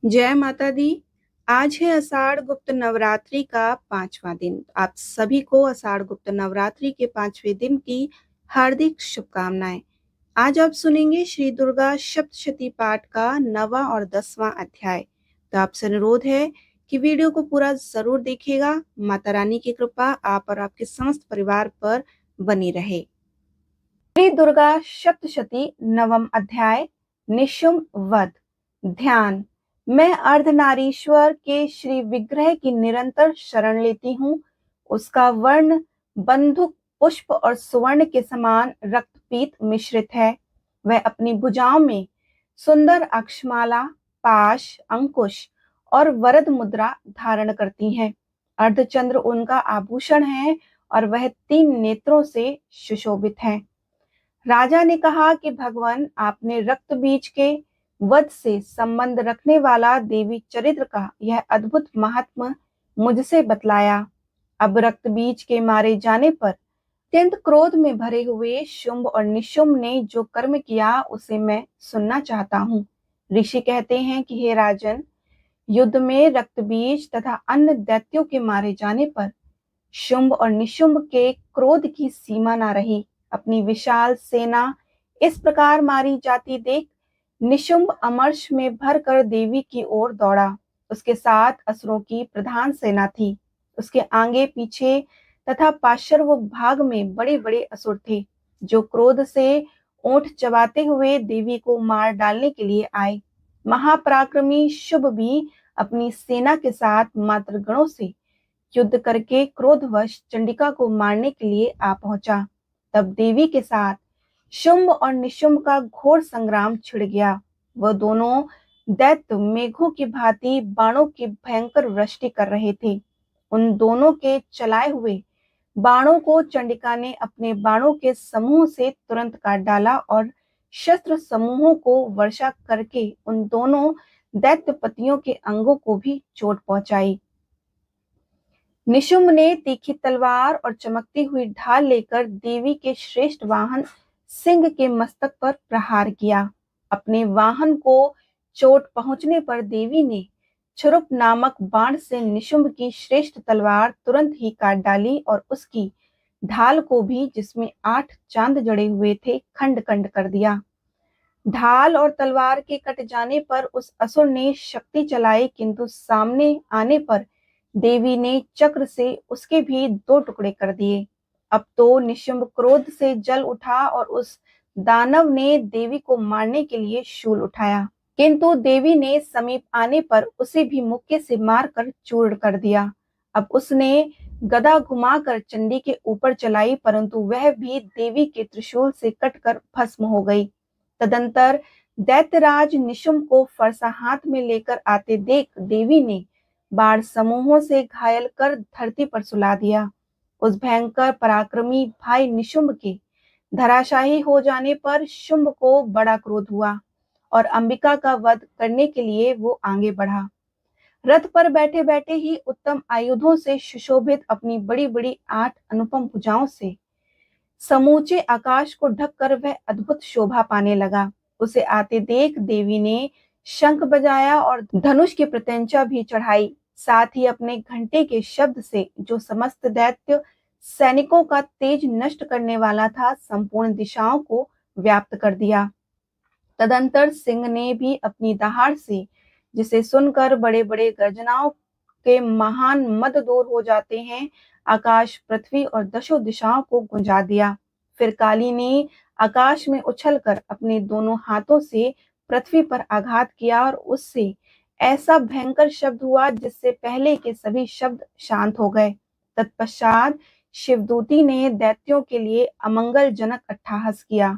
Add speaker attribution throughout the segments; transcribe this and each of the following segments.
Speaker 1: जय माता दी। आज है आषाढ़ गुप्त नवरात्रि का 5वां दिन। आप सभी को आषाढ़ गुप्त नवरात्रि के 5वें दिन की हार्दिक शुभकामनाएं। आज आप सुनेंगे श्री दुर्गा सप्तशती पाठ का 9वां और 10वां अध्याय। तो आपसे अनुरोध है कि वीडियो को पूरा जरूर देखिएगा। माता रानी की कृपा आप और आपके समस्त परिवार पर बनी रहे। श्री दुर्गा सप्तशती 9वां अध्याय, निशुंभ वध। ध्यान। मैं अर्धनारीश्वर के श्री विग्रह की निरंतर शरण लेती हूँ। उसका वर्ण बंदूक पुष्प और सुवर्ण के समान रक्तपीत मिश्रित है। वह अपनी भुजाओं में सुंदर अक्षमाला, पाश, अंकुश और वरद मुद्रा धारण करती हैं। अर्धचंद्र उनका आभूषण है और वह 3 नेत्रों से सुशोभित है। राजा ने कहा कि भगवान, आपने रक्त बीज के वध से संबंध रखने वाला देवी चरित्र का यह अद्भुत महात्म्य मुझसे बतलाया। अब रक्त बीज के मारे जाने पर अत्यंत क्रोध में भरे हुए शुंभ और निशुंभ ने जो कर्म किया उसे मैं सुनना चाहता हूँ। ऋषि कहते हैं कि हे राजन, युद्ध में रक्त बीज तथा अन्य दैत्यों के मारे जाने पर शुंभ और निशुंभ के क्रोध की सीमा न रही। अपनी विशाल सेना इस प्रकार मारी जाती देख निशुंभ अमर्ष में भरकर देवी की ओर दौड़ा। उसके साथ असुरों की प्रधान सेना थी। उसके आगे पीछे तथा पार्श्व भाग में बड़े बड़े असुर थे, जो क्रोध से ओंठ चबाते हुए देवी को मार डालने के लिए आए। महापराक्रमी शुभ भी अपनी सेना के साथ मातृ गणों से युद्ध करके क्रोधवश चंडिका को मारने के लिए आ पहुंचा। तब देवी के साथ शुंभ और निशुंभ का घोर संग्राम छिड़ गया। वह दोनों दैत्य मेघों की भांति बाणों की भयंकर वृष्टि कर रहे थे। उन दोनों के चलाए हुए बाणों को चंडिका ने अपने बाणों के समूह से तुरंत काट डाला और शस्त्र समूहों को वर्षा करके उन दोनों दैत्यपतियों के अंगों को भी चोट पहुंचाई। निशुंभ ने तीखी तलवार और चमकती हुई ढाल लेकर देवी के श्रेष्ठ वाहन सिंह के मस्तक पर प्रहार किया। अपने वाहन को चोट पहुंचने पर देवी ने छुरुप नामक बाण से निशुंभ की श्रेष्ठ तलवार तुरंत ही काट डाली और उसकी ढाल को भी, जिसमें 8 चांद जड़े हुए थे, खंड खंड कर दिया। ढाल और तलवार के कट जाने पर उस असुर ने शक्ति चलाई, किंतु सामने आने पर देवी ने चक्र से उसके भी 2 टुकड़े कर दिए। अब तो निशुंभ क्रोध से जल उठा और उस दानव ने देवी को मारने के लिए शूल उठाया, किंतु देवी ने समीप आने पर उसे भी मुक्के से मारकर चूर्ण कर दिया। अब उसने गदा घुमाकर चंडी के ऊपर चलाई, परंतु वह भी देवी के त्रिशूल से कटकर भस्म हो गई। तदंतर दैत्यराज निशुंभ को फरसा हाथ में लेकर आते देख देवी ने बाण समूहों से घायल कर धरती पर सुला दिया। उस भयंकर पराक्रमी भाई निशुंभ के धराशायी हो जाने पर शुंभ को बड़ा क्रोध हुआ और अंबिका का वध करने के लिए वो आगे बढ़ा। रथ पर बैठे बैठे ही उत्तम आयुधों से सुशोभित अपनी बड़ी बड़ी 8 अनुपम भुजाओं से समूचे आकाश को ढककर वह अद्भुत शोभा पाने लगा। उसे आते देख देवी ने शंख बजाया और धनुष की प्रत्यंचा भी चढ़ाई। साथ ही अपने घंटे के शब्द से, जो समस्त दैत्य सैनिकों का तेज नष्ट करने वाला था, संपूर्ण दिशाओं को व्याप्त कर दिया। तदंतर सिंह ने भी अपनी दहाड़ से, जिसे सुनकर बड़े बड़े गर्जनाओं के महान मद दूर हो जाते हैं, आकाश, पृथ्वी और 10 दिशाओं को गुंजा दिया। फिर काली ने आकाश में उछलकर अपने दोनों हाथों से पृथ्वी पर आघात किया और उससे ऐसा भयंकर शब्द हुआ जिससे पहले के सभी शब्द शांत हो गए। तत्पश्चात शिवदूती ने दैत्यों के लिए अमंगलजनक अट्टहास किया।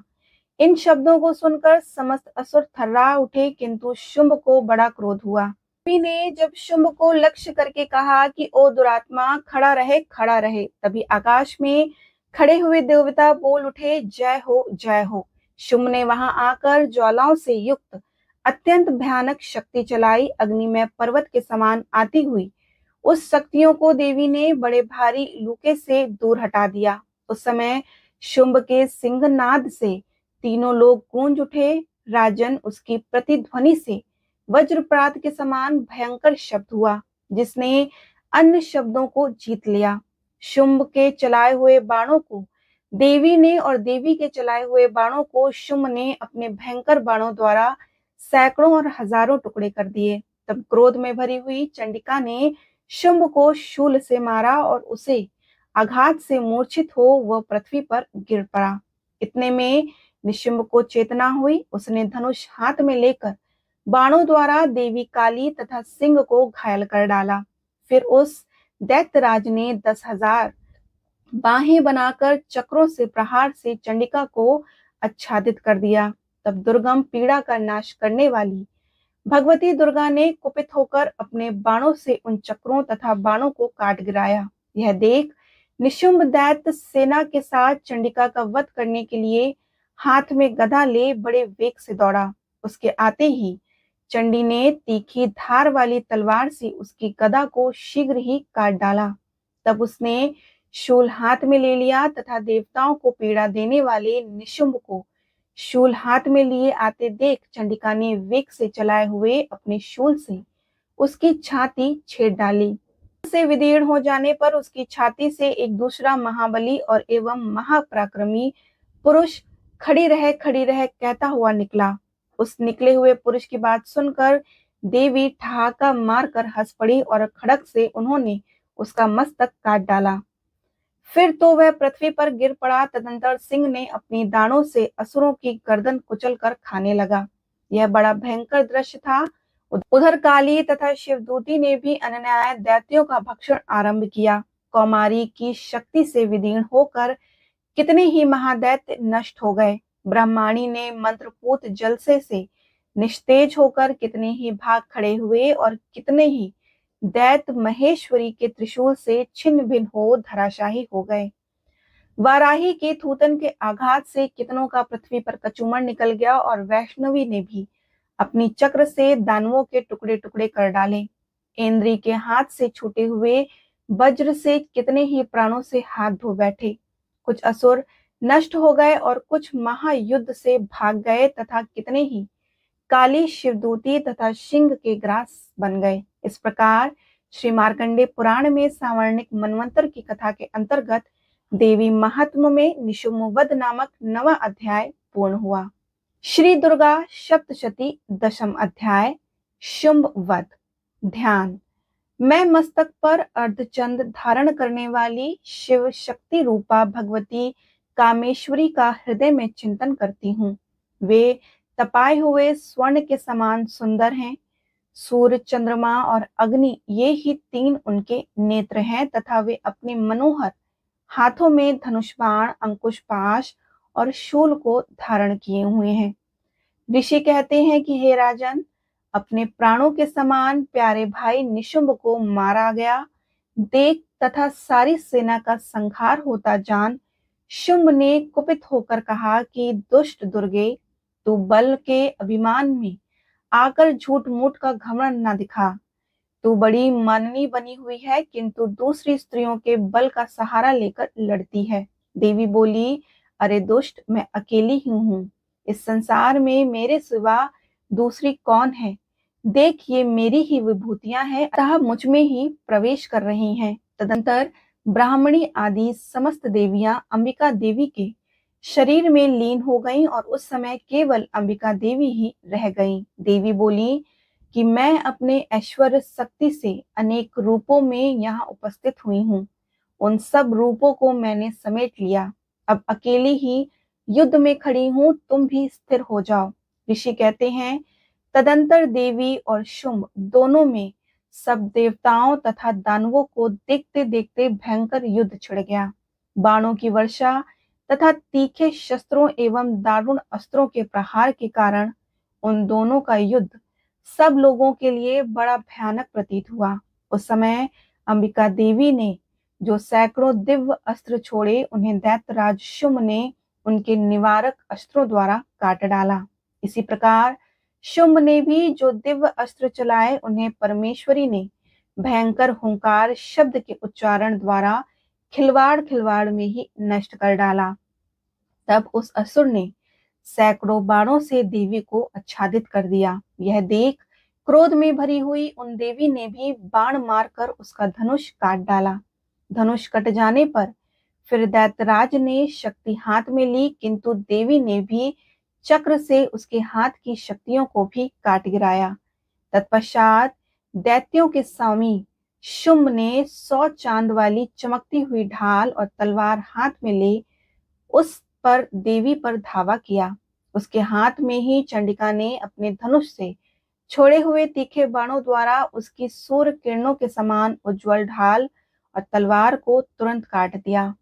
Speaker 1: इन शब्दों को सुनकर समस्त असुर थर्रा उठे, किंतु शुंभ को बड़ा क्रोध हुआ। देवी ने जब शुंभ को लक्ष्य करके कहा कि ओ दुरात्मा, खड़ा रहे खड़ा रहे, तभी आकाश में खड़े हुए देवता बोल उठे, जय हो जय हो। शुंभ ने वहां आकर ज्वालाओं से युक्त अत्यंत भयानक शक्ति चलाई। अग्निमय पर्वत के समान आती हुई उस शक्तियों को देवी ने बड़े भारी लूके से दूर हटा दिया। उस समय शुंभ के सिंहनाद से तीनों लोग गूंज उठे। राजन, उसकी प्रतिध्वनि से वज्रपात के समान भयंकर शब्द हुआ, जिसने अन्य शब्दों को जीत लिया। शुंभ के चलाए हुए बाणों को देवी ने और देवी के चलाए हुए बाणों को शुंभ ने अपने भयंकर बाणों द्वारा सैकड़ों और हजारों टुकड़े कर दिए। तब क्रोध में भरी हुई चंडिका ने शुंभ को शूल से मारा और उसे आघात से मूर्छित हो वह पृथ्वी पर गिर पड़ा। इतने में निशुंभ को चेतना हुई। उसने धनुष हाथ में लेकर बाणों द्वारा देवी काली तथा सिंह को घायल कर डाला। फिर उस दैत्यराज ने 10,000 बाहें बनाकर चक्रों से प्रहार से चंडिका को आच्छादित कर दिया। तब दुर्गम पीड़ा का नाश करने वाली भगवती दुर्गा ने कुपित होकर अपने बाणों से उन चक्रों तथा बाणों को काट गिराया। यह देख निशुंभ दैत्य सेना के साथ चंडिका का वध करने के लिए हाथ में गदा ले बड़े वेग से दौड़ा। उसके आते ही चंडी ने तीखी धार वाली तलवार से उसकी गदा को शीघ्र ही काट डाला। तब उसने शूल हाथ में ले लिया तथा देवताओं को पीड़ा देने वाले निशुंभ को शूल हाथ में लिए आते देख चंडिका ने वेग से चलाए हुए अपने शूल से उसकी छाती छेद डाली। से विदीर्ण हो जाने पर उसकी छाती से एक दूसरा महाबली और एवं महापराक्रमी पुरुष खड़ी रह कहता हुआ निकला। उस निकले हुए पुरुष की बात सुनकर देवी ठहाका मारकर हंस पड़ी और खड़क से उन्होंने उसका मस्तक काट डाला। फिर तो वह पृथ्वी पर गिर पड़ा। तदंतर सिंह ने अपनी दाढ़ों से असुरों की गर्दन कुचलकर खाने लगा। यह बड़ा भयंकर दृश्य था। उधर काली तथा शिवदूती ने भी अनन्याय दैत्यों का भक्षण आरंभ किया। कौमारी की शक्ति से विदीर्ण होकर कितने ही महादैत्य नष्ट हो गए। ब्रह्माणी ने मंत्रपूत जलसे से निस्तेज होकर कितने ही भाग खड़े हुए और कितने ही दैत्य महेश्वरी के त्रिशूल से छिन्न भिन्न हो धराशाही हो गए। वाराही के थूथन के आघात से कितनों का पृथ्वी पर कचूमर निकल गया और वैष्णवी ने भी अपनी चक्र से दानवों के टुकड़े टुकड़े कर डाले। इंद्री के हाथ से छूटे हुए वज्र से कितने ही प्राणों से हाथ धो बैठे। कुछ असुर नष्ट हो गए और कुछ महायुद्ध से भाग गए तथा कितने ही काली शिवदूती तथा सिंह के ग्रास बन गए। इस प्रकार श्री मार्कंडे पुराण में सावर्णिक मनवंतर की कथा के अंतर्गत देवी महात्म्य में निशुंभ वध नामक 9वां अध्याय पूर्ण हुआ। श्री दुर्गा सप्तशती 10वां अध्याय शुंभ वध। ध्यान। मैं मस्तक पर अर्धचंद धारण करने वाली शिव शक्ति रूपा भगवती कामेश्वरी का हृदय में चिंतन करती हूँ। वे तपाए हुए स्वर्ण के समान सुंदर हैं। सूर्य, चंद्रमा और अग्नि ये ही 3 उनके नेत्र हैं तथा वे अपने मनोहर हाथों में धनुष बाण, अंकुश पाश और शूल को धारण किए हुए हैं। ऋषि कहते हैं कि हे राजन, अपने प्राणों के समान प्यारे भाई निशुंभ को मारा गया देख तथा सारी सेना का संहार होता जान शुंभ ने कुपित होकर कहा कि दुष्ट दुर्गे, तू बल के अभिमान में आकर झूठ मूठ का घमंड न दिखा। तू बड़ी माननी बनी हुई है किंतु दूसरी स्त्रियों के बल का सहारा लेकर लड़ती है। देवी बोली, अरे दुष्ट, मैं अकेली ही हूँ। इस संसार में मेरे सिवा दूसरी कौन है? देख, ये मेरी ही विभूतियां हैं अतः मुझ में ही प्रवेश कर रही हैं। तदंतर ब्राह्मणी आदि समस्त देवियां अंबिका देवी के शरीर में लीन हो गईं और उस समय केवल अंबिका देवी ही रह गईं। देवी बोली कि मैं अपने ऐश्वर्य शक्ति से अनेक रूपों में यहाँ उपस्थित हुई हूँ। उन सब रूपों को मैंने समेट लिया। अब अकेली ही युद्ध में खड़ी हूँ, तुम भी स्थिर हो जाओ। ऋषि कहते हैं, तदंतर देवी और शुंभ दोनों में सब देवताओं तथा दानवों को देखते देखते भयंकर युद्ध छिड़ गया। बाणों की वर्षा तथा तीखे शस्त्रों एवं दारुण अस्त्रों के प्रहार के कारण उन दोनों का युद्ध सब लोगों के लिए बड़ा भयानक प्रतीत हुआ। उस समय अंबिका देवी ने जो सैकड़ों दिव्य अस्त्र छोड़े, उन्हें दैत्यराज शुंभ ने उनके निवारक अस्त्रों द्वारा काट डाला। इसी प्रकार शुंभ ने भी जो दिव्य अस्त्र चलाए, उन्हें परमेश्वरी ने भयंकर हुंकार शब्द के उच्चारण द्वारा खिलवाड़ में ही नष्ट कर डाला। तब उस असुर ने सैकड़ों बाणों से देवी को आच्छादित कर दिया। यह देख क्रोध में भरी हुई उन देवी ने भी बाण मारकर उसका धनुष काट डाला। धनुष कट जाने पर फिर दैत्यराज ने शक्ति हाथ में ली, किंतु देवी ने भी चक्र से उसके हाथ की शक्तियों को भी काट गिराया। तत्पश्चात दैत्यों के स्वामी शुंभ ने 100 चांद वाली चमकती हुई ढाल और तलवार हाथ में ले उस पर देवी पर धावा किया। उसके हाथ में ही चंडिका ने अपने धनुष से छोड़े हुए तीखे बाणों द्वारा उसकी सूर्य किरणों के समान उज्जवल ढाल और तलवार को तुरंत काट दिया।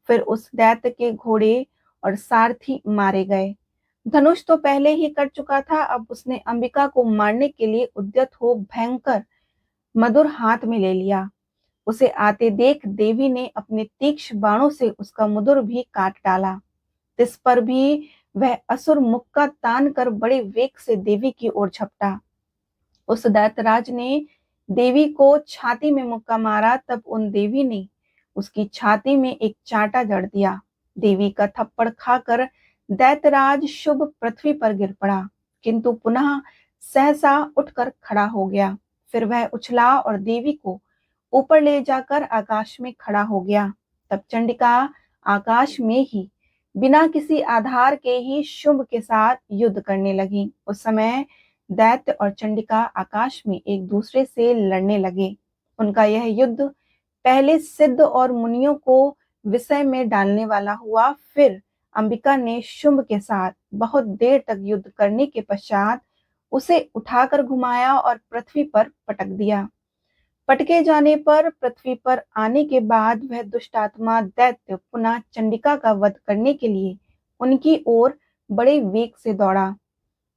Speaker 1: फिर उस दैत्य के घोड़े और सारथी मारे गए। धनुष तो पहले ही कट चुका था, अब उसने अंबिका को मारने के लिए उद्यत हो भयंकर मधुर हाथ में ले लिया। उसे आते देख देवी ने अपने तीक्ष्ण बाणों से उसका मुदुर भी काट डाला। इस पर भी वह असुर मुक्का तान कर बड़े वेग से देवी की ओर झपटा। उस दैत्यराज ने देवी को छाती में मुक्का मारा, तब उन देवी ने उसकी छाती में एक चांटा जड़ दिया। देवी का थप्पड़ खाकर दैत्यराज शुभ पृथ्वी पर गिर पड़ा, किंतु पुनः सहसा उठकर खड़ा हो गया। फिर वह उछला और देवी को ऊपर ले जाकर आकाश में खड़ा हो गया। तब चंडिका आकाश में ही बिना किसी आधार के ही शुंभ के साथ युद्ध करने लगी। उस समय दैत्य और चंडिका आकाश में एक दूसरे से लड़ने लगे। उनका यह युद्ध पहले सिद्ध और मुनियों को विषय में डालने वाला हुआ। फिर अंबिका ने शुंभ के साथ बहुत देर तक युद्ध करने के पश्चात उसे उठाकर घुमाया और पृथ्वी पर पटक दिया। पटके जाने पर पृथ्वी पर आने के बाद वह दुष्टात्मा दैत्य पुनः चंडिका का वध करने के लिए उनकी ओर बड़े वेग से दौड़ा।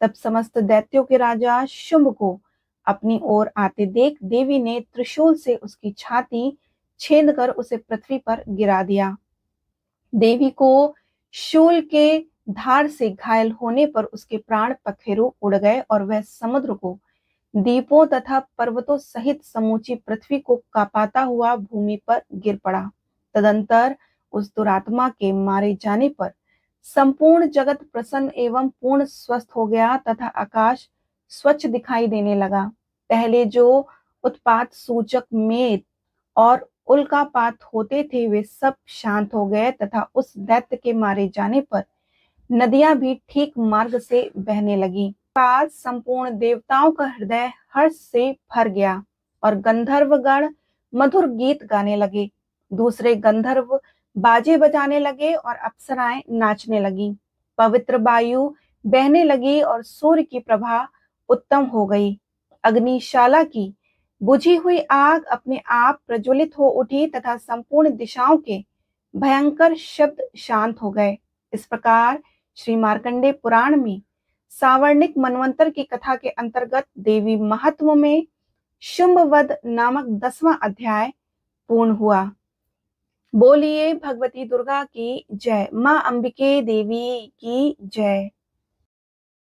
Speaker 1: तब समस्त दैत्यों के राजा शुंभ को अपनी ओर आते देख देवी ने त्रिशूल से उसकी छाती छेद कर उसे पृथ्वी पर गिरा दिया। देवी को शूल के धार से घायल होने पर उसके प्राण पखेरु उड़ गए और वह समुद्र को द्वीपों तथा पर्वतों सहित समूची पृथ्वी को कांपाता हुआ भूमि पर गिर पड़ा। तदंतर उस दुरात्मा के मारे जाने पर संपूर्ण जगत प्रसन्न एवं पूर्ण स्वस्थ हो गया तथा आकाश स्वच्छ दिखाई देने लगा। पहले जो उत्पात सूचक मेघ और उल्कापात होते थे वे सब शांत हो गए तथा उस दैत्य के मारे जाने पर नदियां भी ठीक मार्ग से बहने लगी। बाद संपूर्ण देवताओं का हृदय हर्ष से भर गया और गंधर्वगण मधुर गीत गाने लगे। दूसरे गंधर्व बाजे बजाने लगे और अप्सराएं नाचने लगी। पवित्र वायु बहने लगी और सूर्य की प्रभा उत्तम हो गई। अग्निशाला की बुझी हुई आग अपने आप प्रज्वलित हो उठी तथा संपूर्ण दिशाओं के भयंकर शब्द शांत हो गए। इस प्रकार श्री मार्कंडेय पुराण में सावर्णिक मनवंतर की कथा के अंतर्गत देवी महात्म्य में शुंभवध नामक 10वां अध्याय पूर्ण हुआ। बोलिए भगवती दुर्गा की जय। मां अंबिके देवी की जय।